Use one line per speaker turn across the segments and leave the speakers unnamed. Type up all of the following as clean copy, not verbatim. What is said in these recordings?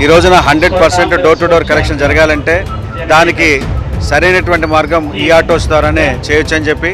ఈ రోజున 100% door to door collection జరగాలంటే దానికి సరైనటువంటి మార్గం ఈ ఆటోస్ ద్వారానే చేయొచ్చని చెప్పి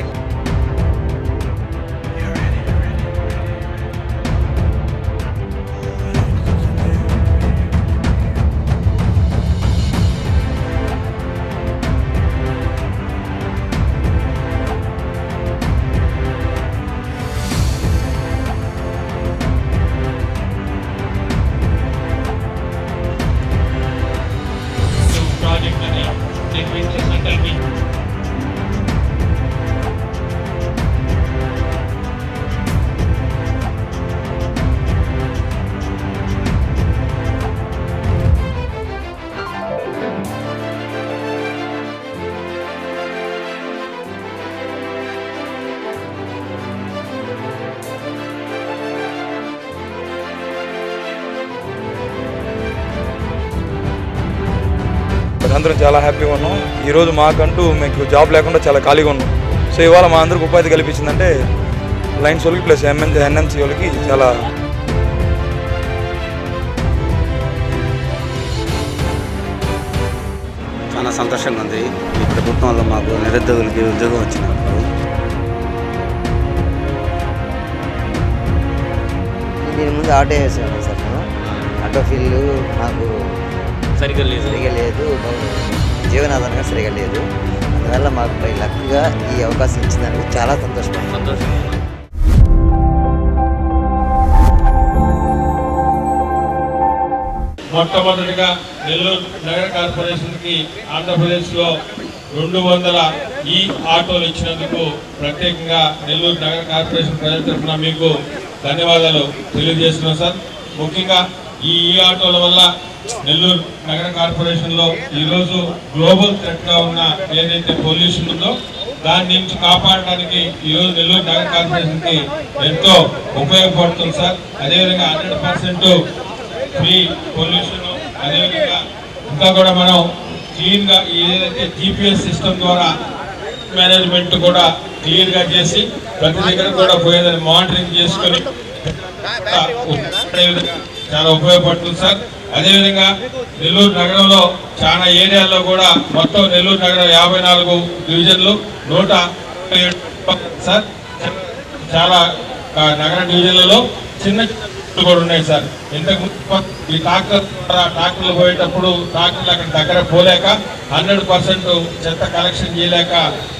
అందరం చాలా హ్యాపీగా ఉన్నాం. ఈరోజు మాకంటూ మీకు జాబ్ లేకుండా చాలా ఖాళీగా ఉన్నాం. సో ఇవాళ మా అందరికి ఉపాధి కల్పించిందంటే లైన్స్ వాళ్ళకి ప్లస్ ఎన్ఎంసీ వాళ్ళకి చాలా
సంతోషంగా ఉంది. ఈ ప్రభుత్వం వల్ల మాకు నిరుద్యోగులకి ఉద్యోగం వచ్చినప్పుడు
దీని ముందు ఆటో వేసాను సార్. ఆటో ఫీల్డ్ నాకు సరిగా లేదు, జీవనాధారంగా సరిగా లేదు. అందువల్ల మాకు పై లక్గా ఈ అవకాశం ఇచ్చినందుకు చాలా సంతోషం.
మొట్టమొదటిగా నెల్లూరు నగర కార్పొరేషన్కి ఆంధ్రప్రదేశ్లో 200 ఈ ఆటోలు ఇచ్చినందుకు ప్రత్యేకంగా నెల్లూరు నగర కార్పొరేషన్ ప్రజల తరఫున మీకు ధన్యవాదాలు తెలియజేస్తున్నాం సార్. ముఖ్యంగా ఈ ఆటోల వల్ల నెల్లూరు నగర కార్పొరేషన్లో ఈరోజు గ్లోబల్ థ్రెట్గా ఉన్న ఏదైతే పొల్యూషన్ ఉందో దాని నుంచి కాపాడడానికి ఈరోజు నెల్లూరు నగర కార్పొరేషన్కి ఎంతో ఉపయోగపడుతుంది సార్. అదేవిధంగా 100% ఫ్రీ పొల్యూషన్, అదేవిధంగా ఇంకా కూడా మనం క్లీన్గా ఏదైతే జీపీఎస్ సిస్టమ్ ద్వారా మేనేజ్మెంట్ కూడా క్లియర్గా చేసి ప్రతి దగ్గర కూడా పోయేదని మానిటరింగ్ చేసుకొని చాలా ఉపయోగపడుతుంది సార్. అదేవిధంగా నెల్లూరు నగరంలో చాలా ఏరియాల్లో కూడా మొత్తం నెల్లూరు నగరం 54 డివిజన్లు 107 సార్. చాలా నగర డివిజన్లలో చిన్న కూడా ఉన్నాయి సార్. ఇంతకు ఈ ట్రాక్టర్లు పోయేటప్పుడు ట్రాక్టర్లు అక్కడ దగ్గర పోలేక 100% చెత్త కలెక్షన్ చేయలేక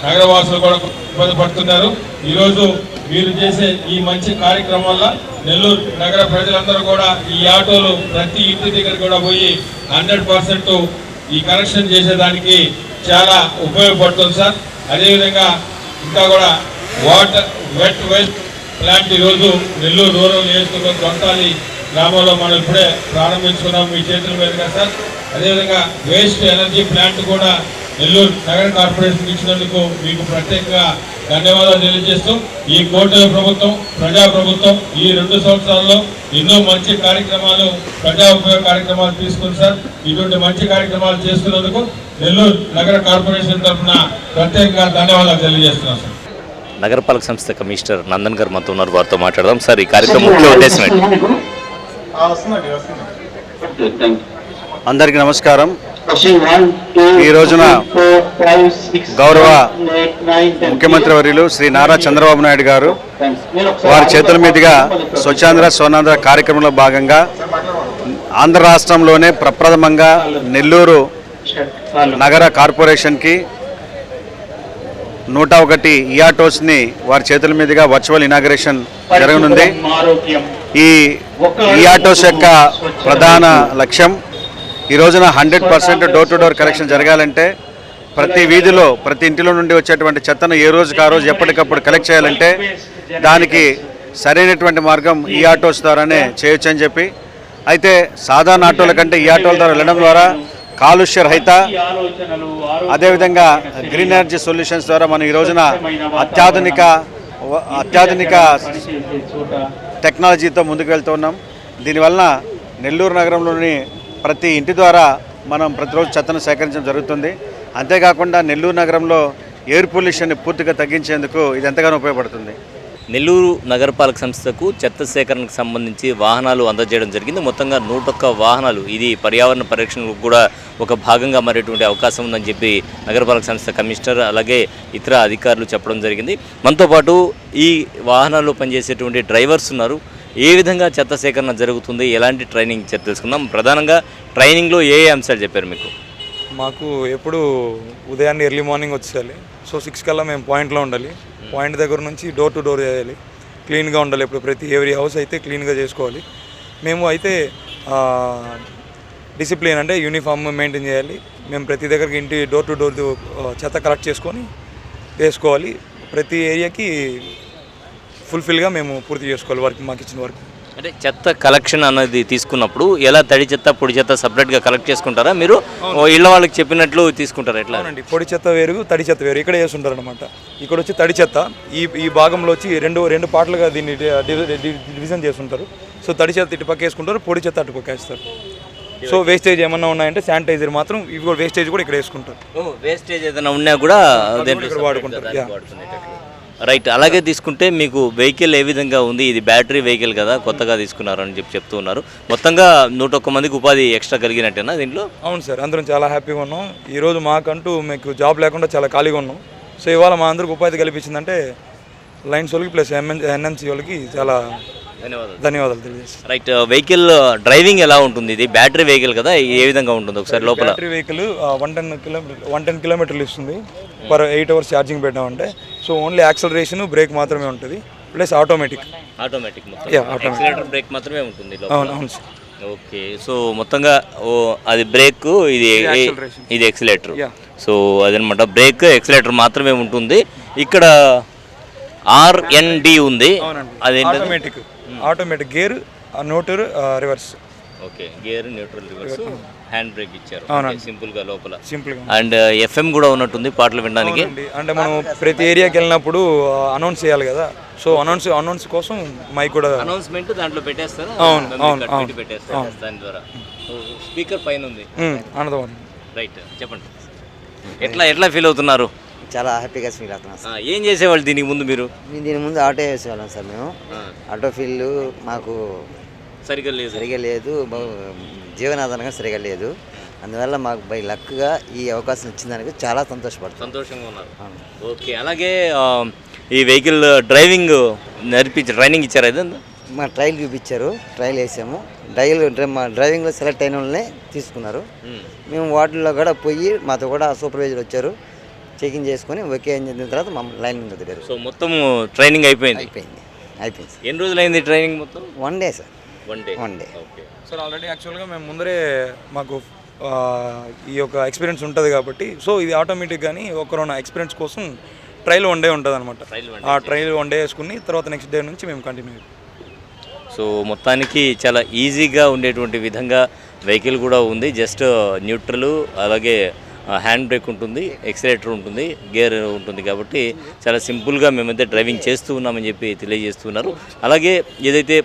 నగరవాసులు కూడా ఇబ్బంది పడుతున్నారు. ఈరోజు మీరు చేసే ఈ మంచి కార్యక్రమం వల్ల నెల్లూరు నగర ప్రజలందరూ కూడా ఈ ఆటోలు ప్రతి ఇంటి దగ్గర కూడా పోయి 100% ఈ కలెక్షన్ చేసేదానికి చాలా ఉపయోగపడుతుంది సార్. అదేవిధంగా ఇంకా కూడా వెట్ వేస్ట్ ప్లాంట్ ఈరోజు నెల్లూరు రూరల్ నియోజకవర్గం దొంతాలి గ్రామంలో మనం ఇప్పుడే ప్రారంభించుకున్నాం మీ చేతుల మీదుగా సార్. అదేవిధంగా వేస్ట్ ఎనర్జీ ప్లాంట్ కూడా నెల్లూరు నగర కార్పొరేషన్ ఇచ్చినందుకు మీకు ప్రత్యేకంగా ధన్యవాదాలు తెలియజేస్తూ ఈ కూటమి ప్రభుత్వం ప్రజాప్రభుత్వం ఈ 2 సంవత్సరాల్లో ఎన్నో మంచి కార్యక్రమాలు ప్రజా ఉపయోగ కార్యక్రమాలు తీసుకుంది సార్. ఇటువంటి మంచి కార్యక్రమాలు చేస్తున్నందుకు నెల్లూరు నగర కార్పొరేషన్ తరఫున ప్రత్యేకంగా ధన్యవాదాలు తెలియజేస్తున్నాం సార్.
నగరపాలక సంస్థ కమిషనర్ నందన్ గారు మనతో ఉన్నారు, వారితో మాట్లాడదాం. సార్, ఈ కార్యక్రమం ముఖ్య ఉద్దేశం ఏంటి?
అందరికీ నమస్కారం. ఈ రోజున గౌరవ ముఖ్యమంత్రి వర్యులు శ్రీ నారా చంద్రబాబు నాయుడు గారు వారి చేతుల మీదుగా స్వచ్ఛాంధ్ర సోనాంధ్ర కార్యక్రమంలో భాగంగా ఆంధ్ర రాష్ట్రంలోనే ప్రప్రథమంగా నెల్లూరు నగర కార్పొరేషన్కి 101 ఈ ఆటోస్ని వారి చేతుల మీదుగా వర్చువల్ ఇనాగరేషన్ జరగనుంది. ఈ ఆటోస్ యొక్క ప్రధాన లక్ష్యం ఈ రోజున 100% డోర్ టు డోర్ కలెక్షన్ జరగాలంటే ప్రతి వీధిలో ప్రతి ఇంటిలో నుండి వచ్చేటువంటి చెత్తను ఏ రోజుకి ఆ రోజు ఎప్పటికప్పుడు కలెక్ట్ చేయాలంటే దానికి సరైనటువంటి మార్గం ఈ ఆటోస్ ద్వారానే చేయొచ్చని చెప్పి, అయితే సాధారణ ఆటోల కంటే ఈ ఆటోల ద్వారా వెళ్ళడం ద్వారా కాలుష్య రహిత అదేవిధంగా గ్రీన్ ఎనర్జీ సొల్యూషన్స్ ద్వారా మనం ఈ రోజున అత్యాధునిక టెక్నాలజీతో ముందుకు వెళ్తూ ఉన్నాం. దీనివలన నెల్లూరు నగరంలోని ప్రతి ఇంటి ద్వారా మనం ప్రతిరోజు చెత్తను సేకరించడం జరుగుతుంది. అంతేకాకుండా నెల్లూరు నగరంలో ఎయిర్ పొల్యూషన్ని పూర్తిగా తగ్గించేందుకు ఇది ఎంతగానో ఉపయోగపడుతుంది.
నెల్లూరు నగరపాలక సంస్థకు చెత్త సేకరణకు సంబంధించి వాహనాలు అందజేయడం జరిగింది. మొత్తంగా 101 వాహనాలు. ఇది పర్యావరణ పరిరక్షణకు కూడా ఒక భాగంగా మారేటువంటి అవకాశం ఉందని చెప్పి నగరపాలక సంస్థ కమిషనర్ అలాగే ఇతర అధికారులు చెప్పడం జరిగింది. మనతో పాటు ఈ వాహనాల్లో పనిచేసేటువంటి డ్రైవర్స్ ఉన్నారు. ఏ విధంగా చెత్త సేకరణ జరుగుతుంది, ఎలాంటి ట్రైనింగ్ తెలుసుకుందాం. ప్రధానంగా ట్రైనింగ్లో ఏ అంశాలు చెప్పారు మీకు?
మాకు ఎప్పుడు ఉదయాన్నే ఎర్లీ మార్నింగ్ వచ్చేయాలి. సో 6 కల్లా మేము పాయింట్లో ఉండాలి. పాయింట్ దగ్గర నుంచి డోర్ టు డోర్ చేయాలి. క్లీన్గా ఉండాలి. ఇప్పుడు ప్రతి ఎవరి హౌస్ అయితే క్లీన్గా చేసుకోవాలి. మేము అయితే డిసిప్లిన్ అంటే యూనిఫామ్ మెయింటైన్ చేయాలి. మేము ప్రతి దగ్గరికి ఇంటి డోర్ టు డోర్ చెత్త కలెక్ట్ చేసుకొని వేసుకోవాలి. ప్రతి ఏరియాకి ఫుల్ఫిల్గా మేము పూర్తి చేసుకోవాలి వర్క్, మాకు ఇచ్చిన వర్క్.
అంటే చెత్త కలెక్షన్ అన్నది తీసుకున్నప్పుడు ఎలా తడి చెత్త పొడి చెత్త సపరేట్గా కలెక్ట్ చేసుకుంటారా మీరు? ఇళ్ళ వాళ్ళకి చెప్పినట్లు తీసుకుంటారా? ఎట్లా?
అవునండి, పొడి చెత్త వేరు, తడి చెత్త వేరు. ఇక్కడ చేస్తుంటారు అనమాట. ఇక్కడ వచ్చి తడి చెత్త ఈ భాగంలో వచ్చి రెండు పార్ట్లుగా దీన్ని డివిజన్ చేస్తుంటారు. సో తడి చెత్త ఇటు పక్క వేసుకుంటారు, పొడి చెత్త అటు పక్క వేస్తారు. సో వేస్టేజ్ ఏమన్నా ఉన్నాయంటే శానిటైజర్ మాత్రం ఇవి కూడా వేస్టేజ్ కూడా ఇక్కడ వేసుకుంటారు.
వేస్టేజ్ ఏదైనా ఉన్నా కూడా
ఇక్కడ వాడుకుంటారు.
రైట్. అలాగే తీసుకుంటే మీకు వెహికల్ ఏ విధంగా ఉంది? ఇది బ్యాటరీ వెహికల్ కదా, కొత్తగా తీసుకున్నారని చెప్తూ ఉన్నారు. మొత్తంగా 101 మందికి ఉపాధి ఎక్స్ట్రా కలిగినట్టేనా దీంట్లో?
అవును సార్, అందరం చాలా హ్యాపీగా ఉన్నాం. ఈరోజు మాకంటూ మీకు జాబ్ లేకుండా చాలా ఖాళీగా ఉన్నాం. సో ఇవాళ మా అందరికి ఉపాధి కల్పించిందంటే లైన్స్ వాళ్ళకి ప్లస్ ఎన్ఎంసీ వాళ్ళకి చాలా ధన్యవాదాలు తెలియజేస్తాను.
రైట్. వెహికల్ డ్రైవింగ్ ఎలా ఉంటుంది? ఇది బ్యాటరీ వెహికల్ కదా, ఏ విధంగా ఉంటుంది ఒకసారి లోపల?
బ్యాటరీ వెహికల్ 110 కిలోమీటర్లు ఇస్తుంది పర్ 8 hours ఛార్జింగ్ పెట్టామంటే. సో ఓన్లీ యాక్సలరేషన్ బ్రేక్ మాత్రమే ఉంటుంది, ప్లస్ ఆటోమేటిక్
యాక్సిలరేటర్ బ్రేక్ మాత్రమే ఉంటుంది.
అవును సార్.
ఓకే. సో మొత్తంగా అది బ్రేక్, ఇది ఎక్సిలేటర్. సో అదనమాట, బ్రేక్ ఎక్సిలేటర్ మాత్రమే ఉంటుంది. ఇక్కడ RND ఉంది, అది
automatic gear, neutral, reverse.
Okay, gear, neutral, reverse, hand brake ఇచ్చారు సింపుల్ గా లోపల. అండ్ FM కూడా ఉన్నట్టుంది పాటలు వినడానికి.
అంటే మనం ప్రతి ఏరియాకి వెళ్ళినప్పుడు అనౌన్స్ చేయాలి కదా. సో అనౌన్స్ కోసం మైక్ కూడా
అనౌన్స్మెంట్ దాంట్లో పెట్టేస్తారు. దాని ద్వారా స్పీకర్ పైన ఉంది. రైట్, చెప్పండి. ఎట్లా ఫీల్ అవుతున్నారు?
చాలా హ్యాపీగా ఫీల్ అవుతున్నాం సార్.
ఏం చేసేవాళ్ళు దీనికి ముందు? మీరు
దీని ముందు ఆటో వేసేవాళ్ళం సార్. మేము ఆటో ఫీల్డ్ మాకు సరిగా లేదు, జీవనాధారంగా సరిగా లేదు. అందువల్ల మాకు బై లక్గా ఈ అవకాశం ఇచ్చిందానికి చాలా సంతోషంగా ఉన్నారు.
ఓకే. అలాగే ఈ వెహికల్ డ్రైవింగ్ ట్రైనింగ్ ఇచ్చారు? అయితే
మా ట్రయల్ చూపించారు, ట్రయల్ వేసాము. మా డ్రైవింగ్లో సెలెక్ట్ అయిన వాళ్ళనే తీసుకున్నారు. మేము వాటిల్లో కూడా పోయి మాతో కూడా సూపర్వైజర్ వచ్చారు, చెకింగ్ చేసుకొని ఓకే అని చెప్పిన తర్వాత మా లైన్ మీద వదిలేరు.
సో మొత్తం ట్రైనింగ్ అయిపోయింది.
ఎన్ని
రోజులు అయింది ట్రైనింగ్ మొత్తం?
1 day sir.
1 day.
Okay sir. Already యాక్చువల్గా మేము ముందరే మాకు ఈ యొక్క ఎక్స్పీరియన్స్ ఉంటుంది కాబట్టి, సో ఇది ఆటోమేటిక్ కానీ ఒకరోజు ఎక్స్పీరియన్స్ కోసం ట్రైల్ 1 day ఉంటుంది అనమాట. ఆ ట్రైల్ 1 day వేసుకుని తర్వాత నెక్స్ట్ డే నుంచి మేము కంటిన్యూ.
సో మొత్తానికి చాలా ఈజీగా ఉండేటువంటి విధంగా వెహికల్ కూడా ఉంది. జస్ట్ న్యూట్రల్, అలాగే హ్యాండ్ బ్రేక్ ఉంటుంది, ఎక్సిలేటర్ ఉంటుంది, గేర్ ఉంటుంది. కాబట్టి చాలా సింపుల్గా మేమైతే డ్రైవింగ్ చేస్తూ ఉన్నామని చెప్పి తెలియజేస్తున్నారు. అలాగే ఏదైతే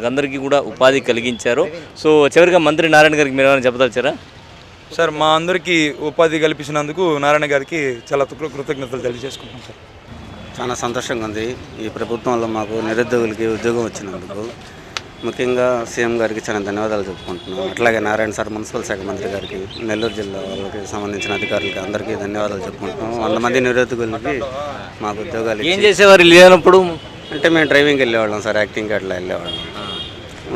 అందరికీ కూడా ఉపాధి కలిగించారో, సో చివరిగా మంత్రి నారాయణ గారికి మీరు ఏమైనా చెప్పదలిచారా?
సార్, మా అందరికీ ఉపాధి కల్పించినందుకు నారాయణ గారికి చాలా కృతజ్ఞతలు తెలియజేసుకుంటాం సార్.
చాలా సంతోషంగా ఉంది. ఈ ప్రభుత్వంలో మాకు నిరుద్యోగులకి ఉద్యోగం వచ్చినందుకు ముఖ్యంగా సీఎం గారికి చాలా ధన్యవాదాలు చెప్పుకుంటున్నాం. అట్లాగే నారాయణ సార్, మున్సిపల్ శాఖ మంత్రి గారికి, నెల్లూరు జిల్లా వాళ్ళకి సంబంధించిన అధికారులకి అందరికీ ధన్యవాదాలు చెప్పుకుంటున్నాం. 100 మంది నిరుద్యోగులకి మాకు ఉద్యోగాలు.
ఏం చేసేవారు లేనప్పుడు?
అంటే మేము డ్రైవింగ్కి వెళ్ళేవాళ్ళం సార్, యాక్టింగ్కి అట్లా వెళ్ళేవాళ్ళం.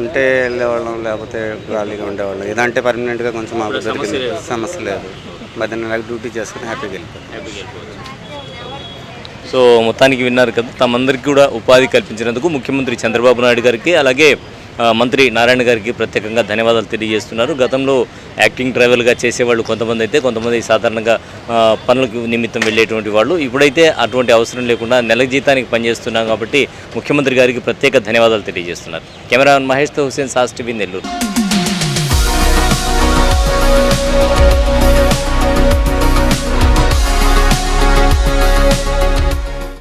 ఉంటే వెళ్ళేవాళ్ళం, లేకపోతే ఖాళీగా ఉండేవాళ్ళం. ఇదంటే పర్మనెంట్గా కొంచెం మాకు దొరికింది, సమస్య లేదు. 10 నెలలకు డ్యూటీ చేసుకుని హ్యాపీగా వెళ్ళిపోతాం.
సో మొత్తానికి విన్నారు కదా, తమందరికీ కూడా ఉపాధి కల్పించినందుకు ముఖ్యమంత్రి చంద్రబాబు నాయుడు గారికి అలాగే మంత్రి నారాయణ గారికి ప్రత్యేకంగా ధన్యవాదాలు తెలియజేస్తున్నారు. గతంలో యాక్టింగ్ డ్రైవర్లుగా చేసేవాళ్ళు కొంతమంది అయితే, కొంతమంది సాధారణంగా పనులకు నిమిత్తం వెళ్ళేటువంటి వాళ్ళు. ఇప్పుడైతే అటువంటి అవసరం లేకుండా నెల జీతానికి పనిచేస్తున్నాం కాబట్టి ముఖ్యమంత్రి గారికి ప్రత్యేక ధన్యవాదాలు తెలియజేస్తున్నారు. కెమెరామెన్ మహేష్తో హుసేన్, సాస్ టీవీ, నెల్లూరు.